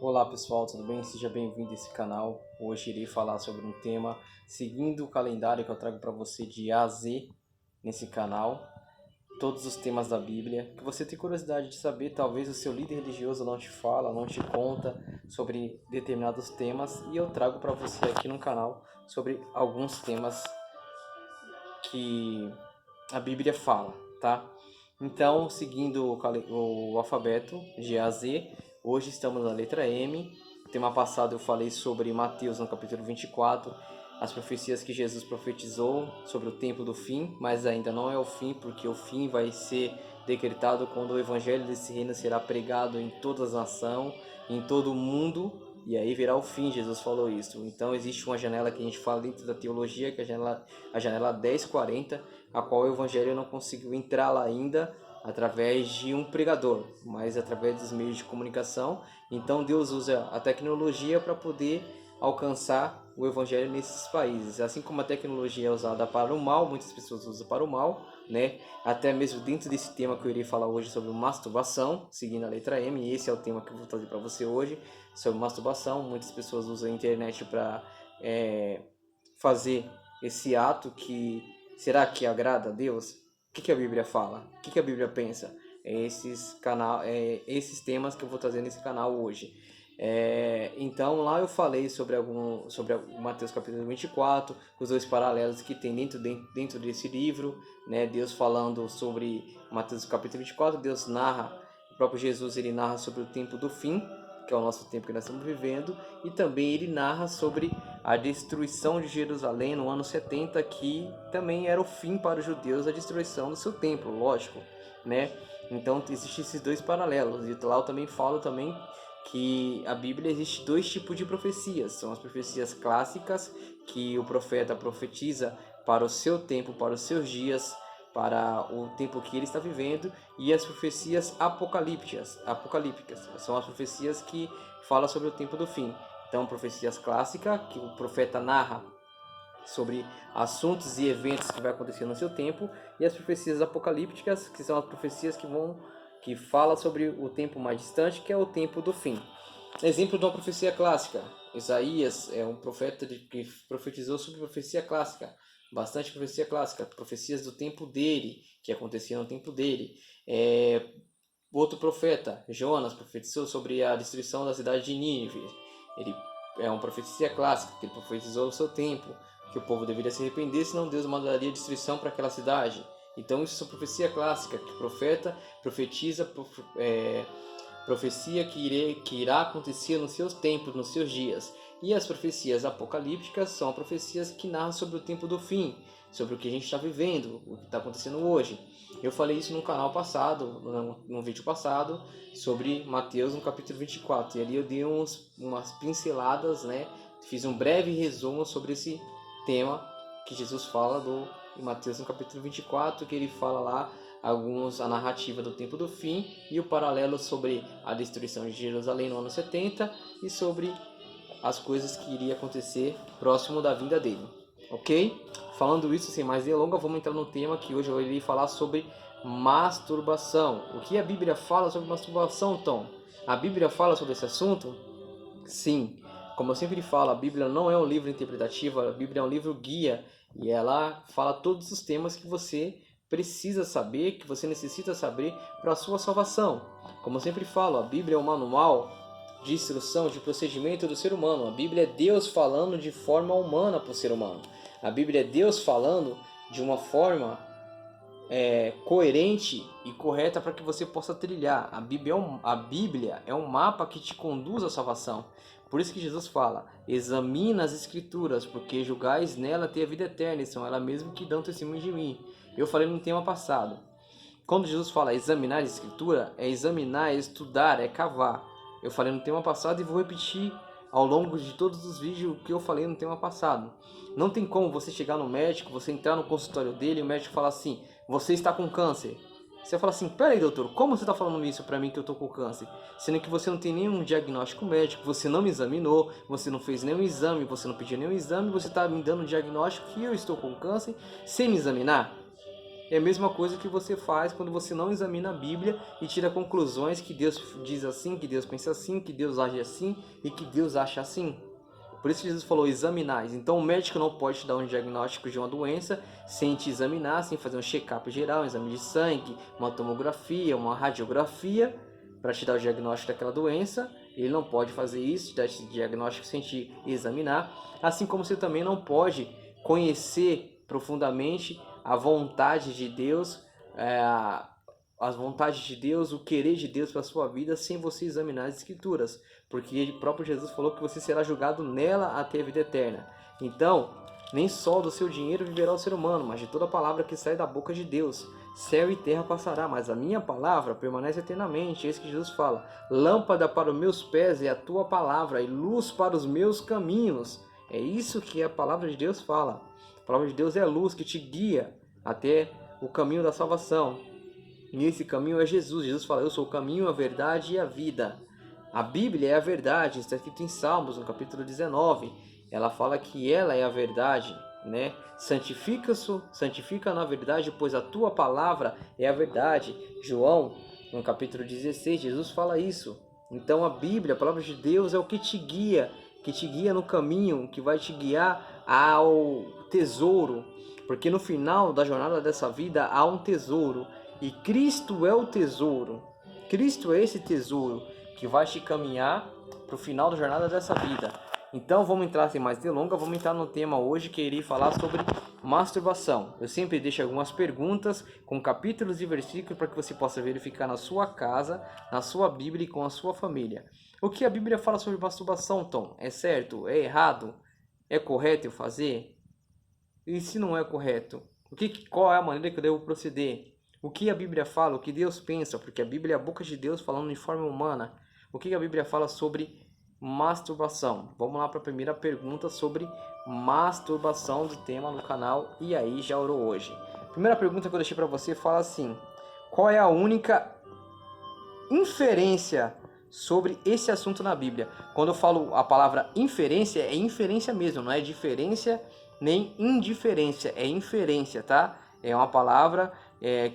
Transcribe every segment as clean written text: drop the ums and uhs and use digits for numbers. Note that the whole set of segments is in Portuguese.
Olá pessoal, tudo bem? Seja bem-vindo a esse canal. Hoje irei falar sobre um tema seguindo o calendário que eu trago para você de A a Z nesse canal. Todos os temas da Bíblia, que você tem curiosidade de saber, talvez o seu líder religioso não te fala, não te conta sobre determinados temas, e eu trago para você aqui no canal sobre alguns temas que a Bíblia fala, tá? Então, seguindo o alfabeto de A a Z, hoje estamos na letra M. No tema passado eu falei sobre Mateus no capítulo 24, as profecias que Jesus profetizou sobre o tempo do fim, mas ainda não é o fim, porque o fim vai ser decretado quando o evangelho desse reino será pregado em todas as nações, em todo o mundo, e aí virá o fim. Jesus falou isso. Então existe uma janela que a gente fala dentro da teologia, que é a janela 1040, a qual o evangelho não conseguiu entrar lá ainda através de um pregador, mas através dos meios de comunicação. Então Deus usa a tecnologia para poder alcançar o evangelho nesses países. Assim como a tecnologia é usada para o mal, muitas pessoas usam para o mal, né? Até mesmo dentro desse tema que eu irei falar hoje sobre masturbação, seguindo a letra M, e esse é o tema que eu vou trazer para você hoje, sobre masturbação. Muitas pessoas usam a internet para fazer esse ato que será que agrada a Deus? O que a Bíblia fala? O que a Bíblia pensa? Esses temas que eu vou trazer nesse canal hoje. Então lá eu falei sobre Mateus capítulo 24, os dois paralelos que tem dentro desse livro, né? Deus falando sobre Mateus capítulo 24, Deus narra, o próprio Jesus ele narra sobre o tempo do fim, que é o nosso tempo que nós estamos vivendo, e também ele narra sobre a destruição de Jerusalém no ano 70, que também era o fim para os judeus, a destruição do seu templo, lógico, né? Então existem esses dois paralelos, e lá eu também falo também que a Bíblia existe dois tipos de profecias. São as profecias clássicas, que o profeta profetiza para o seu tempo, para os seus dias, para o tempo que ele está vivendo, e as profecias apocalípticas. São as profecias que falam sobre o tempo do fim. Então, profecias clássicas, que o profeta narra sobre assuntos e eventos que vai acontecer no seu tempo, e as profecias apocalípticas, que são as profecias que falam sobre o tempo mais distante, que é o tempo do fim. Exemplo de uma profecia clássica: Isaías é um profeta que profetizou sobre profecia clássica, bastante profecia clássica, profecias do tempo dele, que aconteciam no tempo dele. Outro profeta, Jonas, profetizou sobre a destruição da cidade de Nínive. Ele é uma profecia clássica, que ele profetizou o seu tempo, que o povo deveria se arrepender, senão Deus mandaria destruição para aquela cidade. Então isso é uma profecia clássica, que o profeta profetiza profecia que irá acontecer nos seus tempos, nos seus dias. E as profecias apocalípticas são profecias que narram sobre o tempo do fim, sobre o que a gente está vivendo, o que está acontecendo hoje. Eu falei isso no canal passado, no vídeo passado, sobre Mateus no capítulo 24. E ali eu dei umas pinceladas, né? Fiz um breve resumo sobre esse tema que Jesus fala em Mateus no capítulo 24, que ele fala lá a narrativa do tempo do fim e o paralelo sobre a destruição de Jerusalém no ano 70 e sobre as coisas que iria acontecer próximo da vinda dele, ok? Falando isso, sem mais delongas, vamos entrar no tema que hoje eu irei falar sobre masturbação. O que a Bíblia fala sobre masturbação, Tom? A Bíblia fala sobre esse assunto? Sim. Como eu sempre falo, a Bíblia não é um livro interpretativo, a Bíblia é um livro guia, e ela fala todos os temas que você precisa saber, que você necessita saber para a sua salvação. Como eu sempre falo, a Bíblia é um manual de instrução, de procedimento do ser humano. A Bíblia é Deus falando de forma humana para o ser humano. A Bíblia é Deus falando de uma forma coerente e correta para que você possa trilhar. A Bíblia é um mapa que te conduz à salvação. Por isso que Jesus fala: examina as escrituras, porque julgais nela ter a vida eterna, e são elas mesmas que dão testemunho de mim. Eu falei no tema passado. Quando Jesus fala examinar a escritura, é examinar, é estudar, é cavar. Eu falei no tema passado e vou repetir ao longo de todos os vídeos o que eu falei no tema passado. Não tem como você chegar no médico, você entrar no consultório dele e o médico falar assim: você está com câncer. Você fala assim: peraí, doutor, como você está falando isso para mim que eu estou com câncer? Sendo que você não tem nenhum diagnóstico médico, você não me examinou, você não fez nenhum exame, você não pediu nenhum exame, você está me dando um diagnóstico que eu estou com câncer sem me examinar? É a mesma coisa que você faz quando você não examina a Bíblia e tira conclusões que Deus diz assim, que Deus pensa assim, que Deus age assim e que Deus acha assim. Por isso que Jesus falou, examinais. Então o médico não pode te dar um diagnóstico de uma doença sem te examinar, sem fazer um check-up geral, um exame de sangue, uma tomografia, uma radiografia, para te dar o diagnóstico daquela doença. Ele não pode fazer isso, te dar esse diagnóstico sem te examinar. Assim como você também não pode conhecer profundamente a vontade de Deus, as vontades de Deus, o querer de Deus para a sua vida, sem você examinar as Escrituras. Porque o próprio Jesus falou que você será julgado nela até a vida eterna. Então, nem só do seu dinheiro viverá o ser humano, mas de toda palavra que sai da boca de Deus. Céu e terra passará, mas a minha palavra permanece eternamente. É isso que Jesus fala. Lâmpada para os meus pés é a tua palavra, e luz para os meus caminhos. É isso que a palavra de Deus fala. A palavra de Deus é a luz que te guia até o caminho da salvação. E esse caminho é Jesus. Jesus fala, eu sou o caminho, a verdade e a vida. A Bíblia é a verdade, está escrito em Salmos, no capítulo 19. Ela fala que ela é a verdade, né? Santifica na verdade, pois a tua palavra é a verdade. João, no capítulo 16, Jesus fala isso. Então a Bíblia, a palavra de Deus, é o que te guia no caminho, que vai te guiar ao tesouro. Porque no final da jornada dessa vida há um tesouro. E Cristo é o tesouro. Cristo é esse tesouro que vai te caminhar para o final da jornada dessa vida. Então vamos entrar sem mais delongas, vamos entrar no tema hoje que irei falar sobre masturbação. Eu sempre deixo algumas perguntas com capítulos e versículos para que você possa verificar na sua casa, na sua Bíblia e com a sua família. O que a Bíblia fala sobre masturbação, Tom? É certo? É errado? É correto eu fazer? E se não é correto? Qual é a maneira que eu devo proceder? O que a Bíblia fala? O que Deus pensa? Porque a Bíblia é a boca de Deus falando de forma humana. O que a Bíblia fala sobre masturbação? Vamos lá para a primeira pergunta sobre masturbação do tema no canal E Aí Já Orou Hoje. A primeira pergunta que eu deixei para você fala assim: qual é a única inferência sobre esse assunto na Bíblia? Quando eu falo a palavra inferência, é inferência mesmo, não é diferença nem indiferença, é inferência, tá? É uma palavra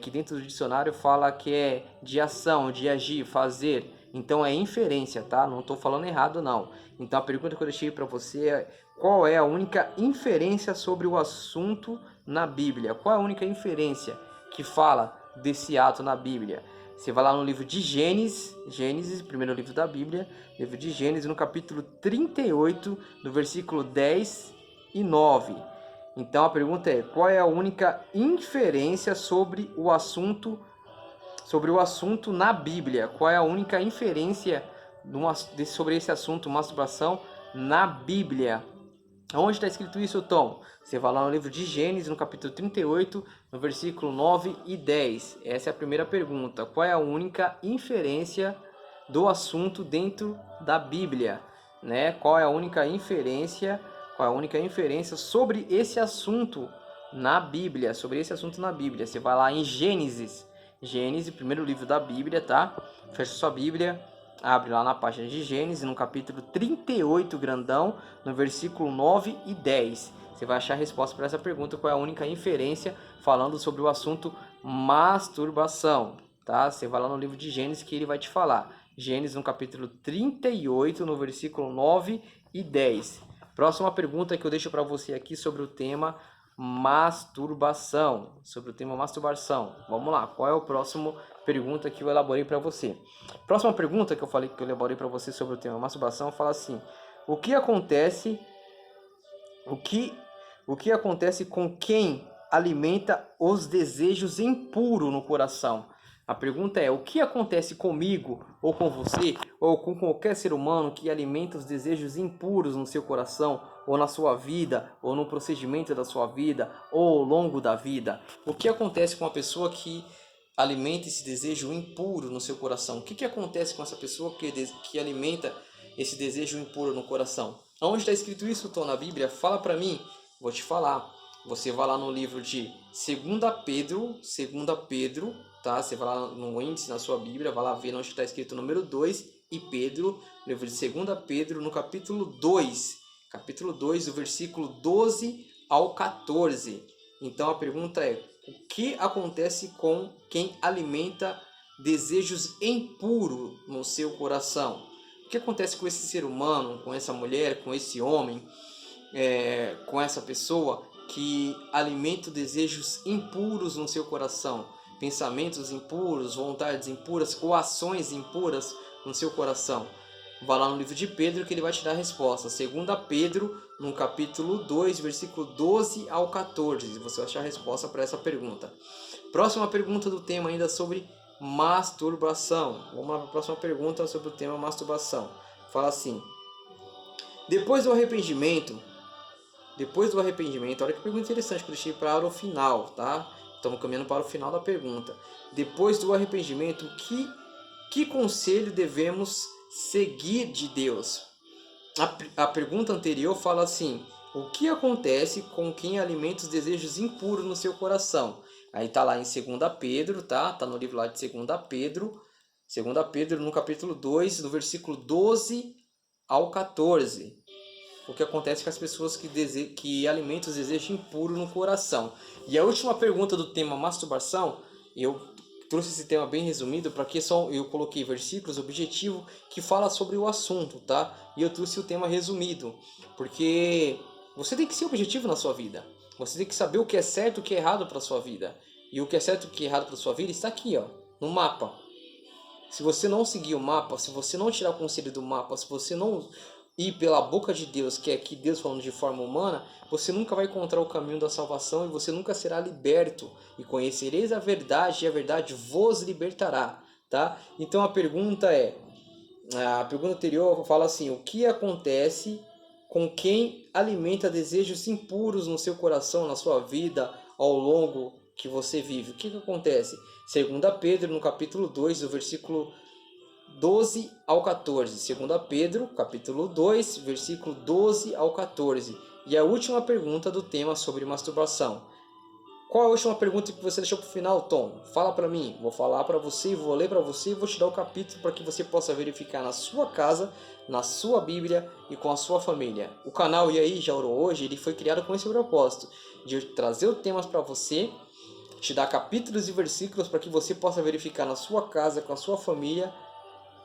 que dentro do dicionário fala que é de ação, de agir, fazer. Então é inferência, tá? Não estou falando errado, não. Então a pergunta que eu deixei para você é: qual é a única inferência sobre o assunto na Bíblia? Qual é a única inferência que fala desse ato na Bíblia? Você vai lá no livro de Gênesis, primeiro livro da Bíblia, livro de Gênesis, no capítulo 38, no versículo 10 e 9. Então a pergunta é: qual é a única inferência sobre o assunto na Bíblia? Qual é a única inferência sobre esse assunto, masturbação, na Bíblia? Onde está escrito isso, Tom? Você vai lá no livro de Gênesis, no capítulo 38, no versículo 9 e 10. Essa é a primeira pergunta. Qual é a única inferência do assunto dentro da Bíblia? Né? Qual é a única inferência sobre esse assunto na Bíblia? Você vai lá em Gênesis, primeiro livro da Bíblia, tá? Fecha sua Bíblia, abre lá na página de Gênesis, no capítulo 38, grandão, no versículo 9 e 10. Você vai achar a resposta para essa pergunta, qual é a única inferência falando sobre o assunto masturbação, tá? Você vai lá no livro de Gênesis que ele vai te falar. Gênesis, no capítulo 38, no versículo 9 e 10. Próxima pergunta que eu deixo para você aqui sobre o tema masturbação. Vamos lá, qual é a próxima pergunta que eu elaborei para você? Próxima pergunta que eu falei que eu elaborei para você sobre o tema masturbação fala assim: o que acontece com quem alimenta os desejos impuros no coração? A pergunta é: o que acontece comigo, ou com você, ou com qualquer ser humano que alimenta os desejos impuros no seu coração, ou na sua vida, ou no procedimento da sua vida, ou ao longo da vida? O que acontece com uma pessoa que alimenta esse desejo impuro no seu coração? O que acontece com essa pessoa que alimenta esse desejo impuro no coração? Onde está escrito isso, Tom, na Bíblia? Fala para mim. Vou te falar. Você vai lá no livro de 2 Pedro, tá? Você vai lá no índice na sua Bíblia, vai lá ver onde está escrito o número 2 e Pedro, livro de 2 Pedro, no capítulo 2, do versículo 12 ao 14. Então a pergunta é: o que acontece com quem alimenta desejos impuros no seu coração. O que acontece com esse ser humano, com essa mulher, com esse homem, com essa pessoa que alimenta desejos impuros no seu coração, pensamentos impuros, vontades impuras ou ações impuras no seu coração? Vai lá no livro de Pedro que ele vai te dar a resposta. 2 Pedro, no capítulo 2, versículo 12 ao 14. Você vai achar a resposta para essa pergunta. Próxima pergunta do tema ainda sobre masturbação. Vamos lá para a próxima pergunta sobre o tema masturbação. Fala assim: depois do arrependimento, olha que pergunta interessante que eu deixei para o final, tá? Estamos caminhando para o final da pergunta. Depois do arrependimento, que conselho devemos seguir de Deus? A pergunta anterior fala assim: o que acontece com quem alimenta os desejos impuros no seu coração? Aí tá lá em 2 Pedro, tá? Tá no livro lá de 2 Pedro. 2 Pedro no capítulo 2, do versículo 12 ao 14. O que acontece com as pessoas que alimentam os desejos impuros no coração. E a última pergunta do tema masturbação, eu trouxe esse tema bem resumido, para que só eu coloquei versículos objetivo que fala sobre o assunto, tá? E eu trouxe o tema resumido, porque você tem que ser objetivo na sua vida. Você tem que saber o que é certo e o que é errado para sua vida. E o que é certo e o que é errado para sua vida está aqui, ó, no mapa. Se você não seguir o mapa, se você não tirar o conselho do mapa, se você não ir pela boca de Deus, que é aqui Deus falando de forma humana, você nunca vai encontrar o caminho da salvação e você nunca será liberto. E conhecereis a verdade e a verdade vos libertará, tá? Então a pergunta anterior fala assim: o que acontece com quem alimenta desejos impuros no seu coração, na sua vida, ao longo que você vive? O que acontece? 2 Pedro, no capítulo 2, do versículo 12 ao 14. 2 Pedro, capítulo 2, versículo 12 ao 14. E a última pergunta do tema sobre masturbação. Qual a última pergunta que você deixou para o final, Tom? Fala para mim. Vou falar para você, vou ler para você e vou te dar o capítulo para que você possa verificar na sua casa, na sua Bíblia e com a sua família. O canal E aí, já orou hoje? Ele foi criado com esse propósito, de trazer os temas para você, te dar capítulos e versículos para que você possa verificar na sua casa, com a sua família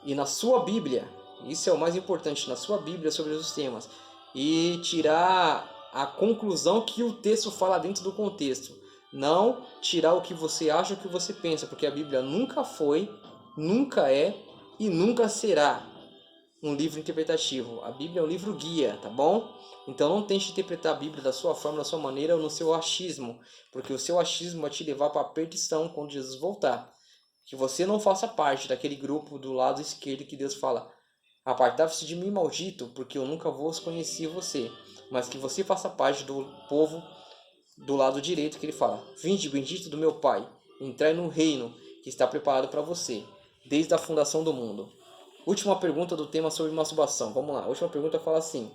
e na sua Bíblia. Isso é o mais importante, na sua Bíblia, sobre os temas. E tirar a conclusão que o texto fala dentro do contexto. Não tirar o que você acha, o que você pensa, porque a Bíblia nunca foi, nunca é e nunca será um livro interpretativo. A Bíblia é um livro guia, tá bom? Então não tente interpretar a Bíblia da sua forma, da sua maneira ou no seu achismo, porque o seu achismo vai te levar para a perdição quando Jesus voltar. Que você não faça parte daquele grupo do lado esquerdo que Deus fala: apartai-vos de mim, maldito, porque eu nunca vos conheci você. Mas que você faça parte do povo do lado direito, que ele fala: vinde, bendito do meu Pai, entrai no reino que está preparado para você, desde a fundação do mundo. Última pergunta do tema sobre masturbação. Vamos lá, a última pergunta fala assim: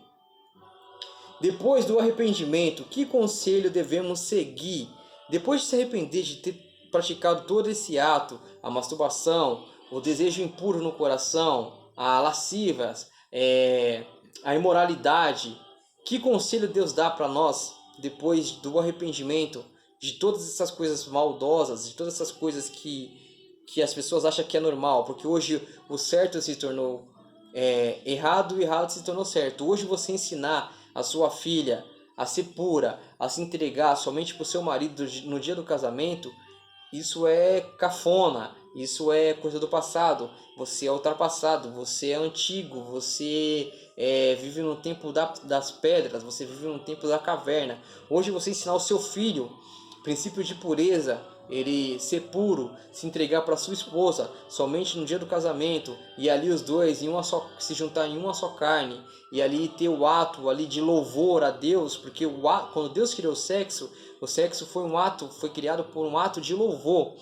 depois do arrependimento, que conselho devemos seguir? Depois de se arrepender de ter praticado todo esse ato, a masturbação, o desejo impuro no coração, a lascivas, a imoralidade, que conselho Deus dá para nós depois do arrependimento de todas essas coisas maldosas, de todas essas coisas que as pessoas acham que é normal? Porque hoje o certo se tornou errado e o errado se tornou certo. Hoje você ensinar a sua filha a ser pura, a se entregar somente para o seu marido no dia do casamento, isso é cafona, isso é coisa do passado. Você é ultrapassado, você é antigo, você vive no tempo das pedras, você vive no tempo da caverna. Hoje você ensinar o seu filho princípio de pureza, ele ser puro, se entregar para sua esposa somente no dia do casamento, e ali os dois se juntar em uma só carne, e ali ter o ato ali de louvor a Deus, porque quando Deus criou o sexo foi criado por um ato de louvor.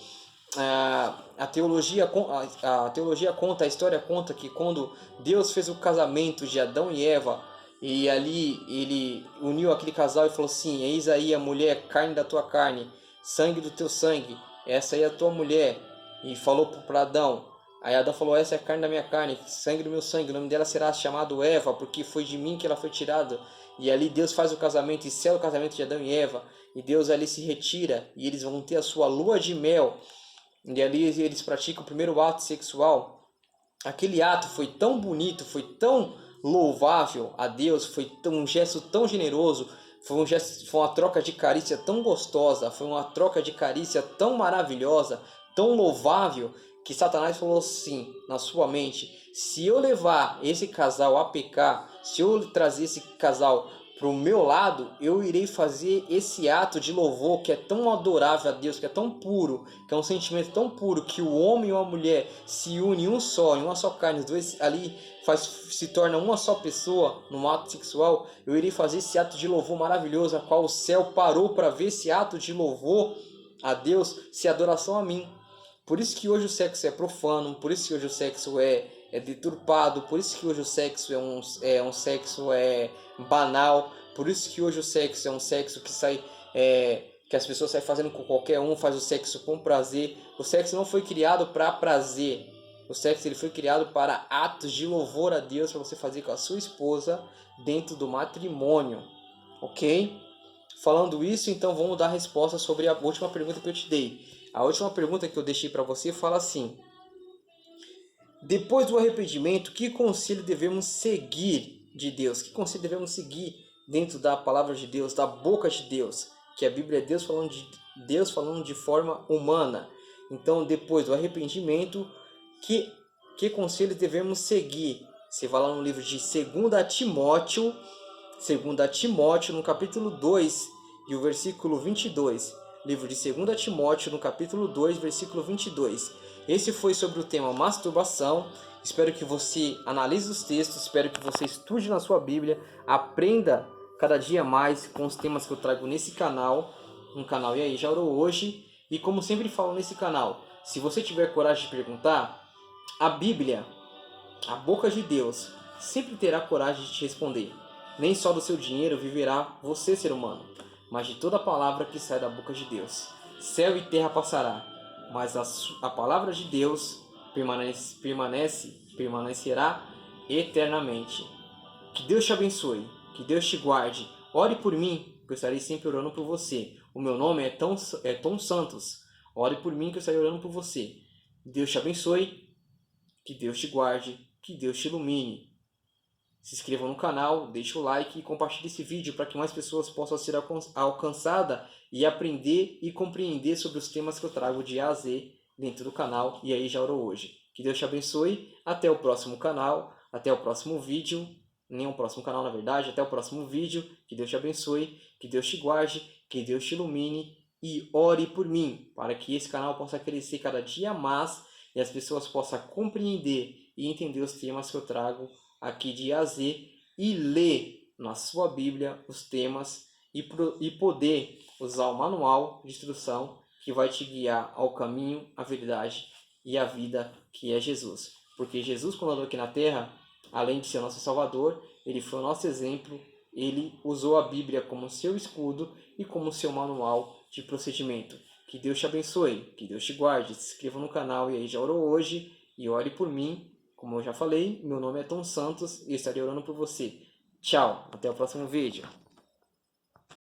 A teologia conta, a história conta que quando Deus fez o casamento de Adão e Eva, e ali ele uniu aquele casal e falou assim: eis aí a mulher, carne da tua carne, sangue do teu sangue, essa aí é a tua mulher. E falou para Adão. Aí Adão falou: essa é a carne da minha carne, sangue do meu sangue, o nome dela será chamado Eva, porque foi de mim que ela foi tirada. E ali Deus faz o casamento e sela o casamento de Adão e Eva. e Deus ali se retira e eles vão ter a sua lua de mel e ali eles praticam o primeiro ato sexual. Aquele ato foi tão bonito, foi tão louvável a Deus, foi um gesto tão generoso, foi uma troca de carícia tão gostosa, foi uma troca de carícia tão maravilhosa, tão louvável, que Satanás falou assim na sua mente: se eu levar esse casal a pecar, se eu trazer esse casal para o meu lado, eu irei fazer esse ato de louvor que é tão adorável a Deus, que é tão puro, que é um sentimento tão puro, que o homem e a mulher se unem em um só, em uma só carne, os dois ali se torna uma só pessoa no ato sexual. Eu irei fazer esse ato de louvor maravilhoso, a qual o céu parou para ver esse ato de louvor a Deus, se adoração a mim. Por isso que hoje o sexo é profano, por isso que hoje o sexo é deturpado, por isso que hoje o sexo é um sexo banal, por isso que hoje o sexo é um sexo que sai que as pessoas saem fazendo com qualquer um, faz o sexo com prazer. O sexo não foi criado para prazer, o sexo ele foi criado para atos de louvor a Deus, para você fazer com a sua esposa dentro do matrimônio, ok? Falando isso, então vamos dar a resposta sobre a última pergunta que eu te dei. A última pergunta que eu deixei para você fala assim: depois do arrependimento, que conselho devemos seguir de Deus? Que conselho devemos seguir dentro da palavra de Deus, da boca de Deus? Que a Bíblia é Deus falando de forma humana. Então, depois do arrependimento, que conselho devemos seguir? Você vai lá no livro de 2 Timóteo, no capítulo 2, e o versículo 22. Livro de 2 Timóteo, no capítulo 2, versículo 22. Esse foi sobre o tema masturbação. Espero que você analise os textos, espero que você estude na sua Bíblia, aprenda cada dia mais com os temas que eu trago nesse canal, no canal E aí, já orou hoje? E como sempre falo nesse canal, se você tiver coragem de perguntar, a Bíblia, a boca de Deus, sempre terá coragem de te responder. Nem só do seu dinheiro viverá você, ser humano, mas de toda palavra que sai da boca de Deus. Céu e terra passará, mas a palavra de Deus permanecerá eternamente. Que Deus te abençoe, que Deus te guarde. Ore por mim, que eu estarei sempre orando por você. O meu nome é Tom Santos. Ore por mim, que eu estarei orando por você. Deus te abençoe, que Deus te guarde, que Deus te ilumine. Se inscreva no canal, deixe o like e compartilhe esse vídeo para que mais pessoas possam ser alcançadas e aprender e compreender sobre os temas que eu trago de A a Z dentro do canal E aí, já orou hoje. Que Deus te abençoe, até o próximo canal, até o próximo vídeo, nem o próximo canal na verdade, até o próximo vídeo. Que Deus te abençoe, que Deus te guarde, que Deus te ilumine e ore por mim, para que esse canal possa crescer cada dia mais e as pessoas possam compreender e entender os temas que eu trago aqui de A a Z e ler na sua Bíblia os temas e poder usar o manual de instrução que vai te guiar ao caminho, à verdade e à vida, que é Jesus. Porque Jesus, quando andou aqui na Terra, além de ser nosso Salvador, ele foi o nosso exemplo, ele usou a Bíblia como seu escudo e como seu manual de procedimento. Que Deus te abençoe, que Deus te guarde, se inscreva no canal E aí, já orou hoje e ore por mim. Como eu já falei, meu nome é Tom Santos e estarei orando por você. Tchau, até o próximo vídeo.